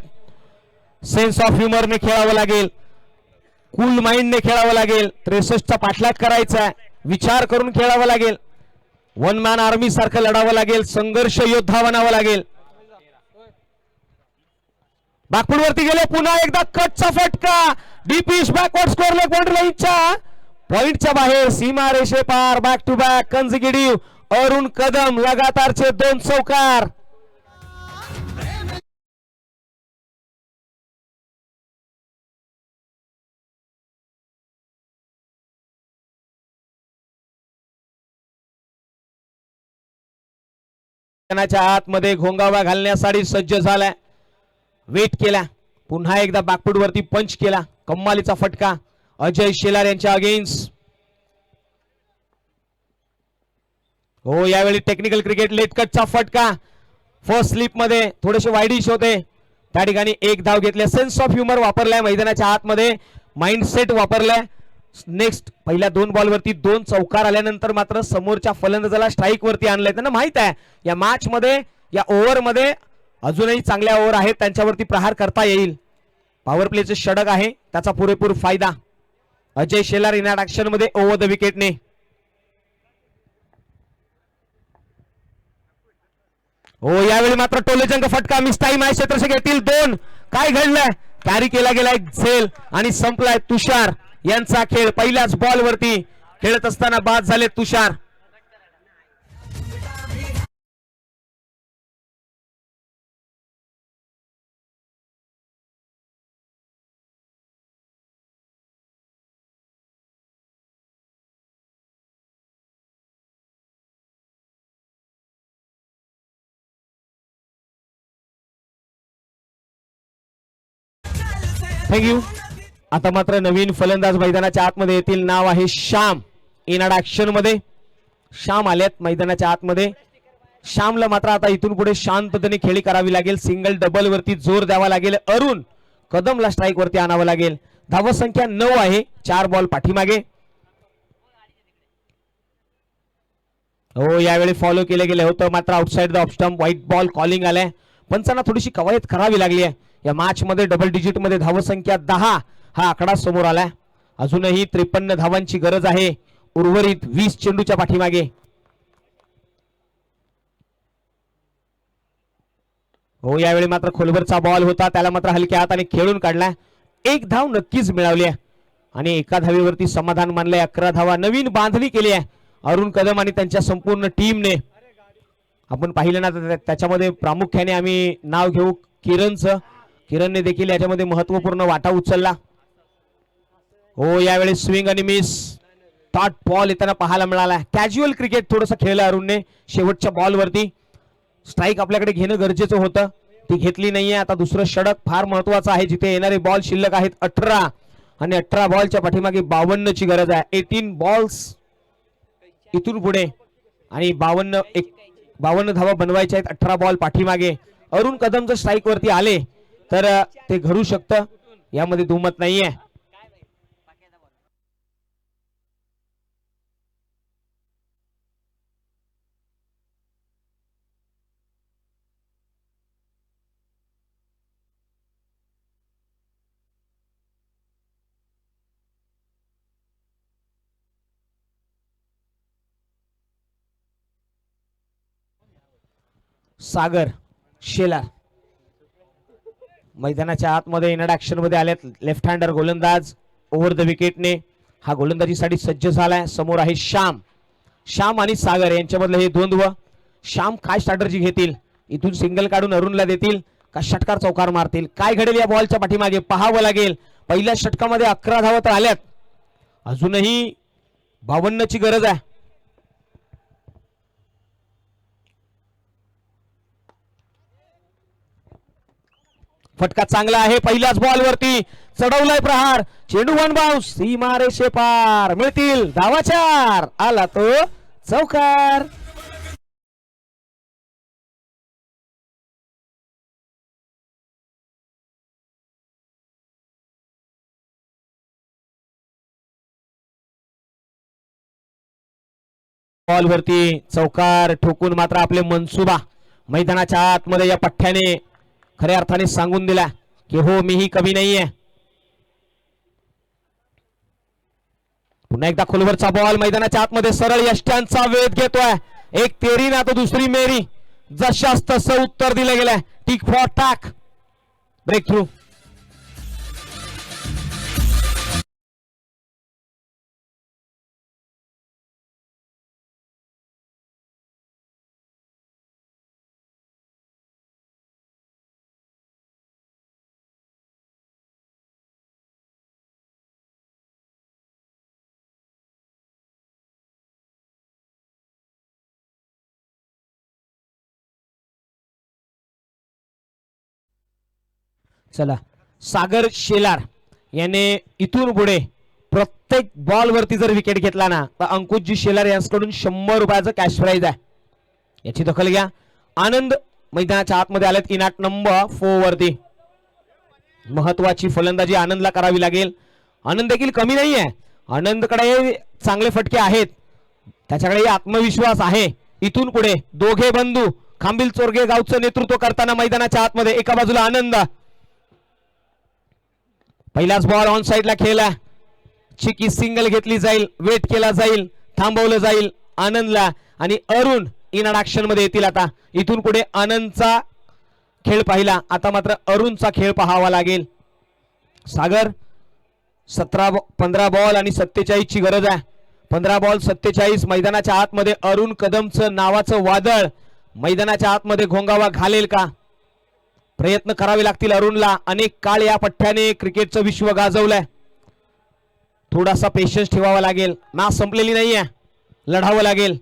सेन्स ऑफ ह्युमरने खेळावं लागेल, कूल माइंडने खेळावं लागेल. 63चा पाठलाग करायचा आहे, विचार करून खेळावं लागेल. वन मॅन आर्मी सारखं लढावं लागेल, संघर्ष योद्धा बनावं लागेल. बॅकफूट वरती गेले, पुन्हा एकदा कटचा फटका, डीप इश बॅकवर्ड स्कोर लेग बाउंड्री लाईनच्या पॉइंटच्या बाहेर, सीमा रेषे पार. Back to back consecutive Arun Kadam लगातारचे 2 चौकार. आतमध्ये घोंगावा घालण्यासाठी सज्ज झालाय. वेट केला, पुन्हा एकदा बॅकफूट वरती पंच केला, कम्मालीचा फटका अजय शेलार यांच्या अगेन्स्ट. हो यावेळी टेक्निकल क्रिकेट लेट कटचा फटका. फर्स्ट स्लिप मध्ये थोडेसे वाईडिश होते, त्या ठिकाणी 1 धाव घेतले. सेन्स ऑफ ह्युमर वापरलाय मैदानाच्या आतमध्ये, माइंडसेट वापरलाय. नेक्स्ट पहिल्या 2 बॉलवरती 2 चौकार आल्यानंतर मात्र समोरच्या फलंदाजाला स्ट्राईक वरती आणलंय. त्यांना माहित आहे या मॅच मध्ये या ओव्हर मध्ये अजूनही चांगल्या ओव्हर आहेत, त्यांच्यावरती प्रहार करता येईल. पॉवर प्लेचे षटक आहे, त्याचा पुरेपूर फायदा. अजय शेलार इन ऍक्शन मध्ये ओव्हर द विकेटने. हो यावेळी मात्र टोलेजंग फटका मिस टाइम आहे. क्षेत्ररक्षक येतील 2. काय घडलंय? कॅरी केला गेला एक झेल आणि संपलाय तुषार यांचा खेळ. पहिल्याच बॉल वरती खेळत असताना बाद झाले तुषार. थँक्यू. आता मात्र नवीन फलंदाज मैदानाच्या आतमध्ये येतील. नाव आहे श्याम. इन ऍक्शन मध्ये श्याम आलेत मैदानाच्या आतमध्ये. श्यामला मात्र आता इथून पुढे शांततेने खेळी करावी लागेल. सिंगल डबल वरती जोर द्यावा लागेल. अरुण कदमला स्ट्राईक वरती आणावं लागेल. धावत संख्या 9 आहे. 4 बॉल पाठीमागे. हो यावेळी फॉलो केले गेले होतं मात्र outside the off stump white ball calling आलाय. पंचांना थोडीशी कवायत करावी लागली आहे. या मॅच मध्ये डबल डिजिट मध्ये धाव संख्या 10 हा आकडा समोर आलाय. अजूनही 53 धावांची गरज आहे उर्वरित 20 चेंडूच्या पाठीमागे. हो यावेळी मात्र खोलवरचा बॉल होता, त्याला मात्र हलक्या हाताने खेळून काढलाय. 1 धाव नक्कीच मिळवली आहे आणि एका धावेवरती समाधान मानलंय. 11 धावा नवीन बांधणी केली आहे अरुण कदम आणि त्यांच्या संपूर्ण टीमने. आपण पाहिलं ना त्याच्यामध्ये प्रामुख्याने आम्ही नाव घेऊ किरणचं. किरणने देखील याच्यामध्ये महत्वपूर्ण वाटा उचलला. हो यावेळी स्विंग आणि मिस टॉट बॉल येताना पाहायला मिळाला. कॅज्युअल क्रिकेट थोडंसं खेळलं अरुणने शेवटच्या बॉलवरती. स्ट्राईक आपल्याकडे घेणं गरजेचं होतं, ती घेतली नाहीये. आता दुसरं षटक फार महत्वाचं आहे जिथे येणारे बॉल शिल्लक आहेत 18 आणि 18 बॉलच्या पाठीमागे 52 ची गरज आहे. 18 बॉल्स इथून पुढे आणि 52 धावा बनवायच्या आहेत. 18 बॉल पाठीमागे. अरुण कदम जर स्ट्राईक वरती आले तर ते घडू शकतं, यामध्ये दुमत नाहीये. सागर शेलार मैदानाच्या आतमध्ये इनड ऍक्शन मध्ये आलेत. लेफ्ट हँडर गोलंदाज ओव्हर द विकेटने हा गोलंदाजीसाठी सज्ज झालाय. समोर आहे श्याम आणि सागर यांच्यामधलं हे द्वंद्व. श्याम काय स्ट्रॅटर्जी घेतील? इथून सिंगल काढून अरुणला देतील का षटकार चौकार मारतील? काय घडेल या बॉलच्या पाठीमागे पाहावं लागेल. पहिल्या षटकामध्ये 11 धावा तर आल्यात, अजूनही 52 ची गरज आहे. फटका चांगला आहे. पहिल्याच बॉल वरती चढवलाय प्रहार. चेंडू वन बाउन्स सीमा रेषे पार. मिळतील धावा 4. आला तो चौकार. बॉल वरती चौकार ठोकून मात्र आपले मनसुबा मैदानाच्या आतमध्ये या पठ्ठ्याने खऱ्या अर्थाने सांगून दिला की हो मीही कमी नाहीये. पुन्हा एकदा खोलवरचा बॉल मैदानाच्या आतमध्ये सरळ यष्ट्यांचा वेध घेतोय. एक तेरी ना तो दुसरी मेरी. जशास तसं उत्तर दिलं गेलंय. Tick for tack. Breakthrough. चला सागर शेलार याने इथून पुढे प्रत्येक बॉल वरती जर विकेट घेतला ना तर अंकुशजी शेलार यांच्याकडून 100 रुपयाचं कॅश प्राइज आहे. याची दखल घ्या. आनंद मैदानाच्या आतमध्ये आलेत इनाट नंबर 4 वरती. महत्वाची फलंदाजी आनंदला करावी लागेल. आनंद देखील कमी नाहीये. आनंदकडे चांगले फटके आहेत, त्याच्याकडे आत्मविश्वास आहे. इथून पुढे दोघे बंधू खांबिल चोरगे गावचं नेतृत्व करताना मैदानाच्या आतमध्ये. एका बाजूला आनंद, पहिलाच बॉल ऑन साइडला खेळला, चिकी सिंगल घेतली जाईल, वेट केला जाईल, थांबवलं जाईल आनंदला आणि अरुण इन ऍक्शन मध्ये येतील. आता इथून पुढे आनंदचा खेळ पाहिला, आता मात्र अरुणचा खेळ पाहावा लागेल. सागर 15 बॉल आणि 47 ची गरज आहे. 15 बॉल 47. मैदानाच्या आतमध्ये अरुण कदमचं नावाचं वादळ मैदानाच्या आतमध्ये घोंगावा घालेल का? प्रयत्न करावे लागतील अरुणला. अनेक काळ या पठ्ठ्याने क्रिकेटचं विश्व गाजवलंय. थोडासा पेशन्स ठेवावा लागेल, मॅच संपलेली नाहीये, लढावं लागेल.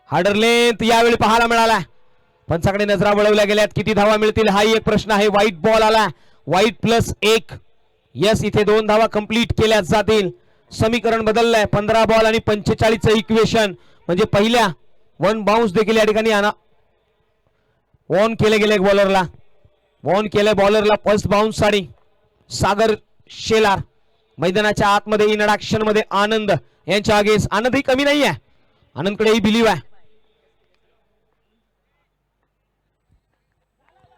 हार्डर लेंथ यावेळी पाहायला मिळाला, पंचाकडे नजरा वळवल्या गेल्यात. किती धावा मिळतील हाही एक प्रश्न आहे. वाईट बॉल आला, वाईट +1. यस, इथे 2 धावा कंप्लीट केल्या जातील. समीकरण बदललंय. 15 बॉल आणि 45चं इक्वेशन म्हणजे पहिल्या 1 बाउन्स देखील या ठिकाणी ऑन केले गेले. बॉलरला ऑन केलंय, बॉलरला फर्स्ट बाउन्स आणि सागर शेलार मैदानाच्या आतमध्ये इन ऍक्शन मध्ये आनंद यांच्या आगेस. आनंदही कमी नाही आहे, आनंदकडेही बिलीव आहे.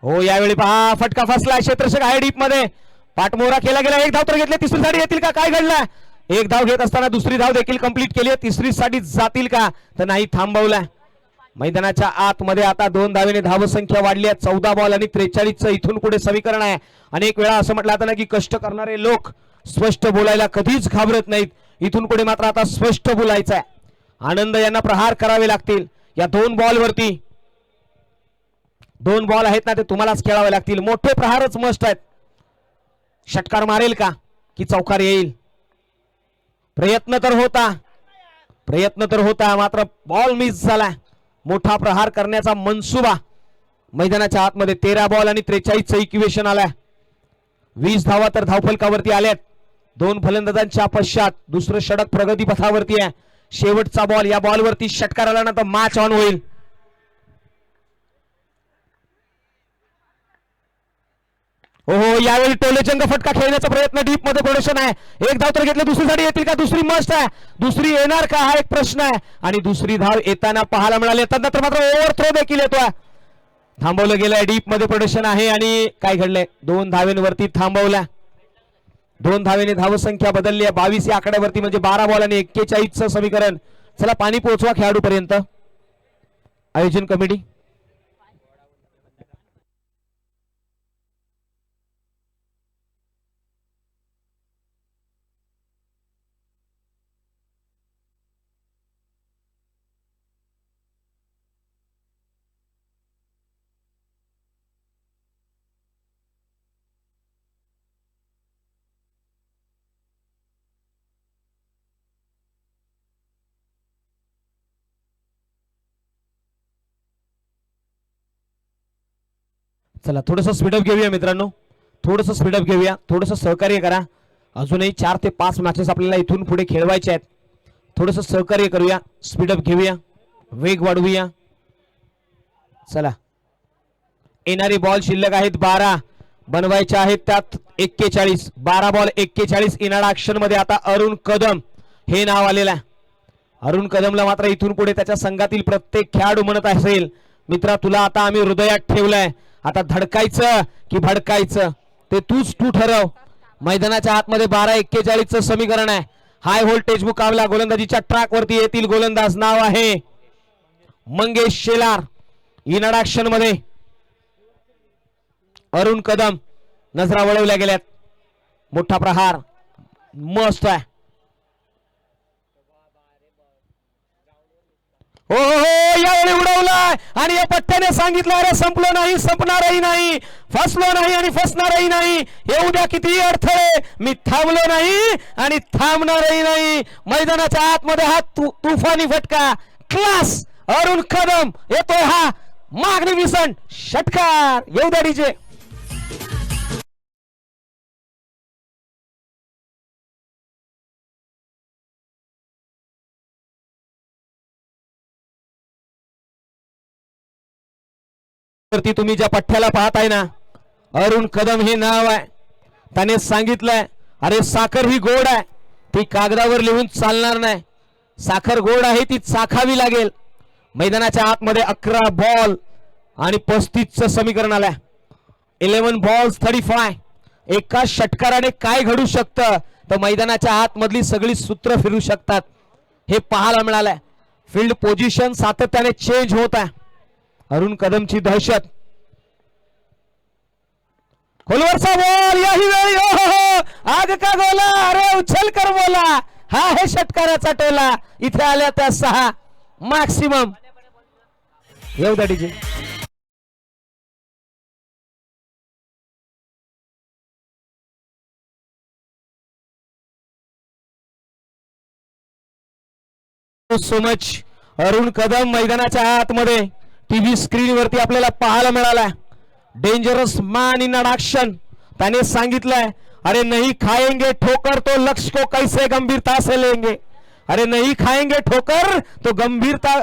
हो, यावेळी पहा फटका फसला, क्षेत्ररक्षक आहे डीप मध्ये, पाठमोरा केला गेला. एक धाव तर घेतले, तिसरी साठी येतील का? काय घडलं? एक धाव घेत असताना दुसरी धाव देखील कंप्लीट केली, तिसरी साठी जातील का? तर नाही, थांबवलाय. मैदानाच्या आतमध्ये आता 2 धावेने धावसंख्या वाढली आहे. 14 बॉल आणि 43चं इथून पुढे समीकरण आहे. अनेक वेळा असं म्हटलं जातं ना की कष्ट करणारे लोक स्पष्ट बोलायला कधीच घाबरत नाहीत. इथून पुढे मात्र आता स्पष्ट बोलायचं आहे. आनंद यांना प्रहार करावे लागतील. या 2 बॉलवरती 2 बॉल आहेत ना, ते तुम्हालाच खेळावे लागतील. मोठे प्रहारच मस्ट आहेत. षटकार मारेल का की चौकार येईल? प्रयत्न तर होता, मात्र बॉल मिस झाला. मोठा प्रहार करण्याचा मनसुबा मैदानाच्या आतमध्ये. 13 बॉल आणि 43चं इक्वेशन आलाय. 20 धावा तर धावफलकावरती आल्यात. 2 फलंदाजांच्या पश्चात दुसरं षटक प्रगती पथावरती आहे. शेवटचा बॉल, या बॉलवरती षटकार आला ना तर मॅच ऑन होईल. हो, यावेळी टोलेचंग फटका खेळण्याचा प्रयत्न, डीप मध्ये प्रोडक्शन आहे. एक धाव तर घेतले, दुसरी साठी येतील का? दुसरी मस्ट आहे, दुसरी येणार का हा एक प्रश्न आहे. आणि दुसरी धाव येताना पाहायला मिळाली, त्यानंतर मात्र ओव्हर थ्रो देखील येतोय. थांबवलं गेलंय, डीप मध्ये प्रोडक्शन आहे. आणि काय घडलंय? 2 धावेंवरती थांबवल्या. 2 धावेने धावसंख्या बदलली आहे. 22 या आकड्यावरती म्हणजे 12 बॉल आणि 41चं समीकरण. चला पाणी पोहोचवा खेळाडूपर्यंत. आयोजन कमिटी चला थोडंसं स्पीडअप घेऊया मित्रांनो, थोडंसं स्पीडअप घेऊया, थोडंसं सहकार्य करा. अजूनही 4 ते 5 मॅचेस आपल्याला इथून पुढे खेळवायचे आहेत. थोडंसं सहकार्य करूया, स्पीडअप घेऊया, वेग वाढवूया. चला, येणारी बॉल शिल्लक आहेत 12, बनवायचे आहेत त्यात 41. 12 बॉल 41 इन ऍक्शन मध्ये. आता अरुण कदम हे नाव आलेलं आहे. अरुण कदमला मात्र इथून पुढे त्याच्या संघातील प्रत्येक खेळाडू म्हणत असेल, मित्रा तुला आता आम्ही हृदयात ठेवलंय, आता धडकायचं की भडकायचं ते तू ठरव. मैदानाच्या आतमध्ये 12-41चं समीकरण आहे. हाय व्होल्टेज मुकाबला. गोलंदाजीच्या ट्रॅक वरती येतील गोलंदाज. नाव आहे मंगेश शेलार. इन ऍक्शन मध्ये अरुण कदम. नजरा वळवल्या गेल्यात. मोठा प्रहार मस्त आहे. हो हो हो, यावेळी उडवलाय आणि या पट्ट्याने सांगितलं अरे संपलो नाही, संपणारही नाही, फसलो नाही आणि फसणारही नाही. येऊ द्या किती अडथळे, मी थांबलो नाही आणि थांबणारही नाही. मैदानाच्या आतमध्ये हा तुफानी फटका. क्लास अरुण कदम येतोय हा मॅग्निफिसंट षटकार. येऊ द्या डीजे. तुम्ही ज्या पठ्ठ्याला पाहताय ना, अरुण कदम हे नाव आहे. त्याने सांगितलंय अरे साखर ही गोड आहे, ती कागदावर लिहून चालणार नाही. साखर गोड आहे, ती चाखावी लागेल. मैदानाच्या आतमध्ये 11 बॉल आणि 35चं समीकरण आलंय. 11 बॉल्स 35. एका षटकाराने काय घडू शकतं, तर मैदानाच्या आतमधली सगळी सूत्र फिरू शकतात हे पाहायला मिळालंय. फील्ड पोझिशन सातत्याने चेंज होत आहे. अरुण कदमची दहशत. खोलवरचा बॉल, याही वेळी आग का गोला, अरे उछल कर बोला. हा आहे षटकाराचा टोला. इथे आल्या त्या 6 मॅक्सिमम. येऊ द्या DJ. So much. Arun Kadam मैदानाच्या आतमध्ये टीव्ही स्क्रीन वरती आपल्याला पाहायला मिळाला. Dangerous man in action. त्याने सांगितलंय, अरे नहीं खाएंगे ठोकर तो लक्ष्य को कैसे गंभीरता से लेंगे. अरे नहीं खाएंगे ठोकर तो गंभीरता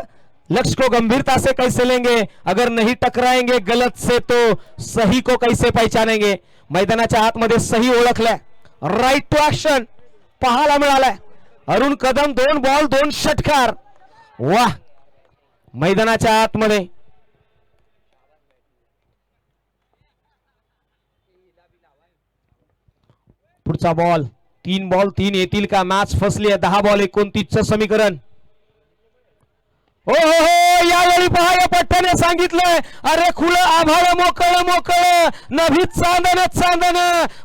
लक्ष्य को गंभीरता से कैसे लेंगे. अगर नहीं टकराएंगे गलत से तो सही को कैसे पहचानेंगे. मैदानाच्या आतमध्ये सही ओळखलाय. राईट टू ऍक्शन पाहायला मिळालाय. अरुण कदम 2 बॉल 2 षटकार. वाह. मैदानाच्या आतमध्ये पुढचा बॉल. 3 बॉल 3 येतील का. मॅच फसली आहे. 10 बॉल 29चं समीकरण. हो हो हो, यावेळी पहा या पट्ट्याने सांगितलंय, अरे खुलं आभाळ मोकळ मोकळ, नभी चांदन चांदन,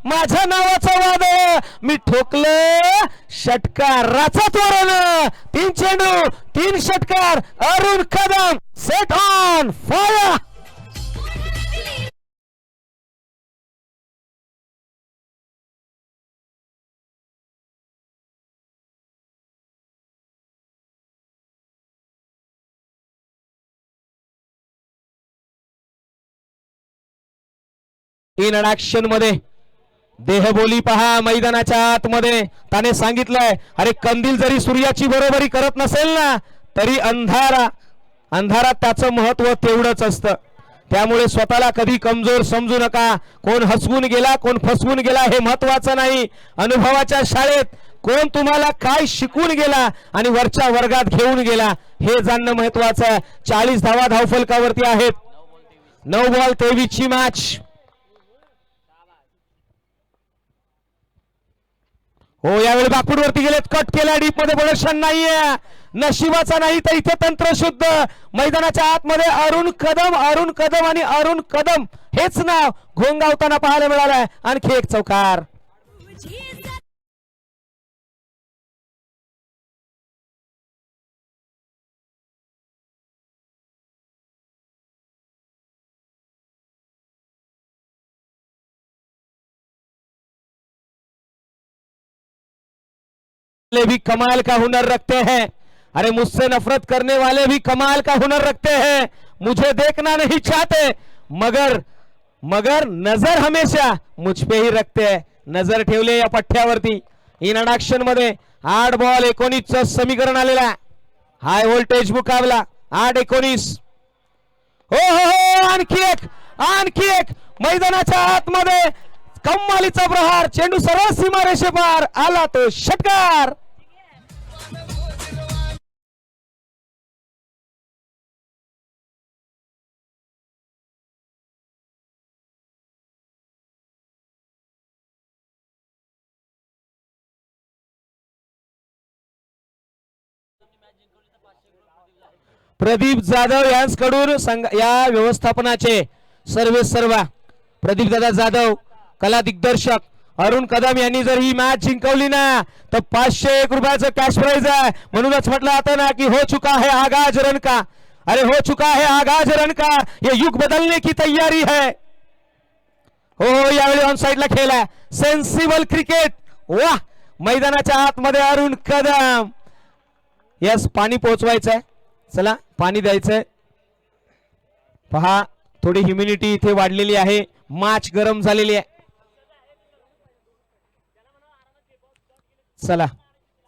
माझ्या नावाचं वादळ, मी ठोकलं षटकाराचा तोरण. 3 चेंडू 3 षटकार. Arun Kadam set on fire. In action मध्ये देहबोली पहा. मैदानाच्या आतमध्ये त्याने सांगितलंय, अरे कंदील जरी सूर्याची बरोबरी करत नसेल ना, तरी अंधारात त्याचं महत्व तेवढंच असतं. त्यामुळे स्वतःला कधी कमजोर समजू नका. कोण हसवून गेला कोण फसवून गेला हे महत्वाचं नाही. अनुभवाच्या शाळेत कोण तुम्हाला काय शिकवून गेला आणि वरच्या वर्गात घेऊन गेला हे जाणणं महत्वाचं. 40 धावा धावफलकावरती आहेत. 9 बॉल 23 ची मॅच. हो, यावेळी बाकूडवरती गेलेत. कट केला. डीप मध्ये प्रोडक्शन नाहीये. नशिबाचा नाही तर इथे तंत्र शुद्ध. मैदानाच्या आतमध्ये अरुण कदम आणि अरुण कदम हेच नाव घोंगावताना पाहायला मिळालंय. आणखी एक चौकार. भी कमाल का हुनर रखते हैं. अरे मुझसे नफरत करने वाले भी कमाल का हुनर रखते हैं. मुझे देखना नहीं चाहते मगर नजर हमेशा मुझ पे ही रखते हैं. नजर ठेवले या पठ्ठ्यावरती. इन अडॅक्शन मध्ये 8 बॉल 19चं समीकरण आलेलं आहे. हाय व्होल्टेज मुकाबला. 8-19. हो हो हो, आणखी एक मैदानाच्या आतमध्ये कमालीचा प्रहार. चेंडू सरळ सीमारेषे पार आला तो षटकार. प्रदीप जाधव यांच्याकडून या व्यवस्थापनाचे सर्व प्रदीप दादा जाधव कला दिग्दर्शक. अरुण कदम यांनी जर ही मॅच जिंकवली ना तर 501 रुपयाचं कॅश प्राइज आहे. म्हणूनच म्हटलं आता ना की हो चुका है आगाज रन का. अरे हो चुका है आगाज रन का. ये युग बदलने की तैयारी है. हो हो, यावेळी ऑन साइडला खेळला. Sensible cricket. वाह. मैदानाच्या आतमध्ये अरुण कदम. यस, पाणी पोहोचवायचंय. चला पाणी द्यायचंय. पहा थोडी ह्युमिडिटी इथे वाढलेली आहे. मॅच गरम झालेली आहे. चला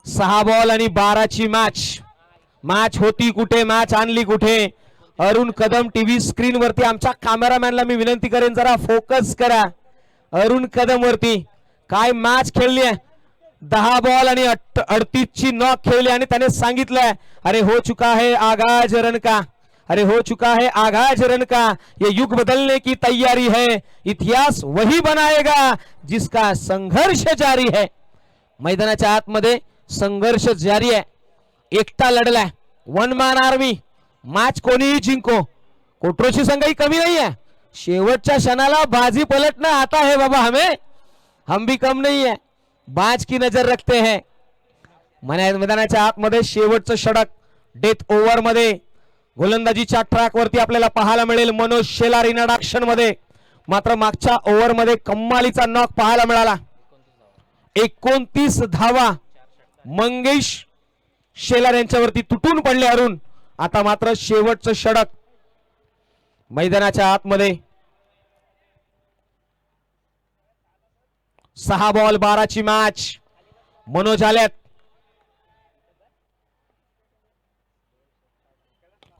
6 बॉल आणि 12 ची मॅच होती कुठे, मॅच आणली कुठे. अरुण कदम टीव्ही स्क्रीन वरती. आमच्या कॅमेरामॅनला मी विनंती करेन जरा फोकस करा अरुण कदम वरती. काय मॅच खेळली आहे. 10 बॉल आणि 38ची नॉक खेळली आणि त्याने सांगितलंय अरे हो चुका है आगाज रन का, अरे हो चुका है आगाज रन का, ये युग बदलने की तैयारी है, इतिहास वही बनाएगा जिसका संघर्ष जारी है. मैदानाच्या आतमध्ये संघर्ष जारी आहे. एकटा लढलाय, वन मॅन आर्मी. मॅच कोणीही जिंको, कोट्रोची संघही कमी नाही आहे. शेवटच्या क्षणाला बाजी पलटना आता है बाबा हमें, हम भी कम नहीं है, बाज की नजर रखते हैं. मैदानाच्या आतमध्ये शेवटचं षटक डेथ ओव्हर मध्ये गोलंदाजीच्या ट्रॅक वरती आपल्याला पाहायला मिळेल मनोज शेलार इनडाक्शन मध्ये. मात्र मागच्या ओव्हर मध्ये कम्मालीचा नॉक पाहायला मिळाला. 29 धावा मंगेश शेलार यांच्यावरती तुटून पडले अरुण. आता मात्र शेवटचं षटक मैदानाच्या आतमध्ये. 6 बॉल 12ची मॅच. मनोज आल्यात.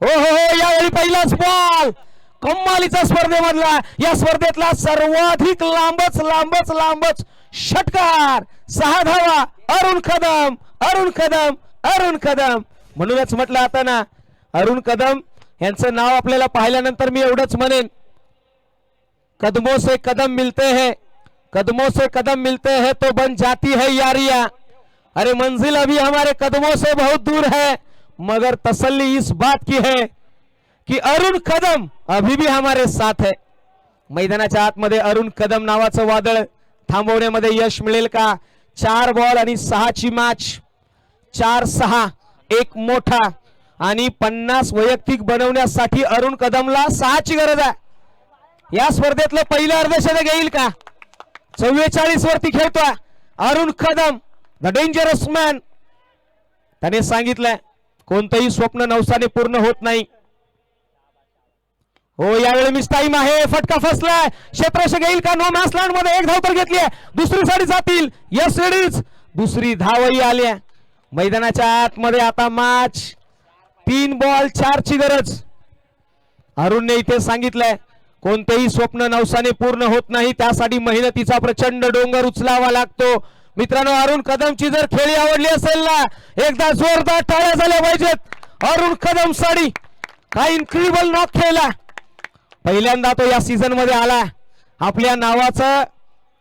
हो हो हो यावेळी पहिलाच बॉल कम्मालीचा स्पर्धेमधला, या स्पर्धेतला सर्वाधिक लांबच षटकार. 6 धावा अरुण कदम, अरुण कदम, अरुण कदम. म्हणूनच म्हटलं आता ना अरुण कदम यांचं नाव आपल्याला पाहिल्यानंतर मी एवढंच म्हणेन, कदमों से कदम मिलते हैं, कदमों से कदम मिलते हैं तो बन जाती है यारियां. अरे मंजिल अभी हमारे कदमों से बहुत दूर है, मगर तसल्ली इस बात की है कि अरुण कदम अभी भी हमारे साथ है. मैदानाच्या आतमध्ये अरुण कदम नावाचं वादळ थांबवण्यामध्ये यश मिळेल का? 4 बॉल आणि 6ची मॅच. 4-6 एक मोठा आणि 50 वैयक्तिक बनवण्यासाठी अरुण कदमला 6ची गरज आहे. या स्पर्धेतलं पहिलं अर्धशतक येईल का? 44 वरती खेळतोय Arun Kadam, the dangerous man. त्याने सांगितलंय कोणतंही स्वप्न नवसाने पूर्ण होत नाही. हो यावेळी मिस टाइम आहे, फटका फसलाय, क्षेत्ररक्षक येईल का? नो मॅच लँड मध्ये एक धाव तर घेतली आहे, दुसरी साठी जातील. यस लेडीज, दुसरी धावही आली आहे. मैदानाच्या आतमध्ये आता मॅच 3 बॉल 4ची गरज. अरुणने इथे सांगितलंय कोणतेही स्वप्न नवसाने पूर्ण होत नाही, त्यासाठी मेहनतीचा प्रचंड डोंगर उचलावा लागतो. मित्रांनो अरुण कदमची जर खेळी आवडली असेल ना एकदा जोरदार टाळ्या झाल्या पाहिजेत. अरुण कदम साठी काय इन्क्रेडिबल नॉक खेळला. पहिल्यांदा तो या सीझन मध्ये आला. आपल्या नावाचं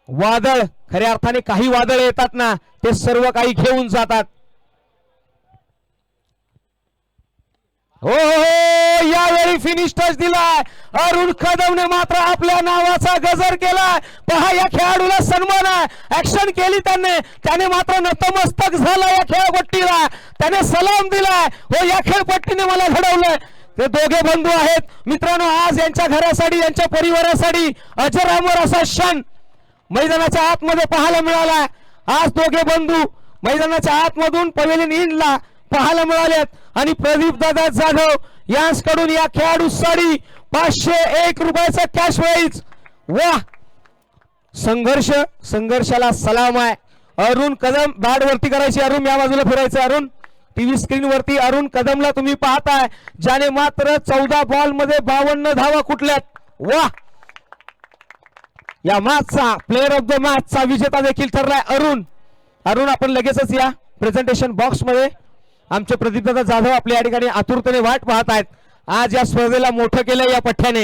वादळ, खऱ्या अर्थाने काही वादळ येतात ना ते सर्व काही घेऊन जातात. हो हो यावेळी फिनिश टच दिलाय अरुण कदमने, मात्र आपल्या नावाचा गजर केलाय. पहा या खेळाडूला सन्मान आहे, ऍक्शन केली त्याने मात्र नतमस्तक झाला या खेळपट्टीला, त्याने सलाम दिलाय. हो या खेळपट्टीने मला घडवलंय. ते दोघे बंधू आहेत मित्रांनो. आज यांच्या घरासाठी यांच्या परिवारासाठी अजरामर असा क्षण मैदानाच्या आतमध्ये पाहायला मिळाला. आज दोघे बंधू मैदानाच्या आतमधून पवेलियन इंडला पाहायला मिळालेत आणि प्रदीप दादा जाधव यांच्याकडून या खेळाडूसाठी 501 रुपयाचा कॅश प्राइज. वाह, संघर्षाला सलाम आहे. अरुण कदम बॅट वरती करायची, अरुण या बाजूला फिरायचं. अरुण टीव्ही स्क्रीन वरती अरुण कदमला तुम्ही पाहताय, ज्याने मात्र 14 बॉल मध्ये 52 धावा कुठल्यात. वाह, या मॅचचा प्लेअर ऑफ द मॅचचा विजेता देखील ठरलाय अरुण. अरुण आपण लगेचच या प्रेझेंटेशन बॉक्स मध्ये. आमचे प्रदीपदादा जाधव आपल्या या ठिकाणी आतुरतेने वाट पाहत आहेत. आज या स्पर्धेला मोठं केलं या पठ्ठ्याने.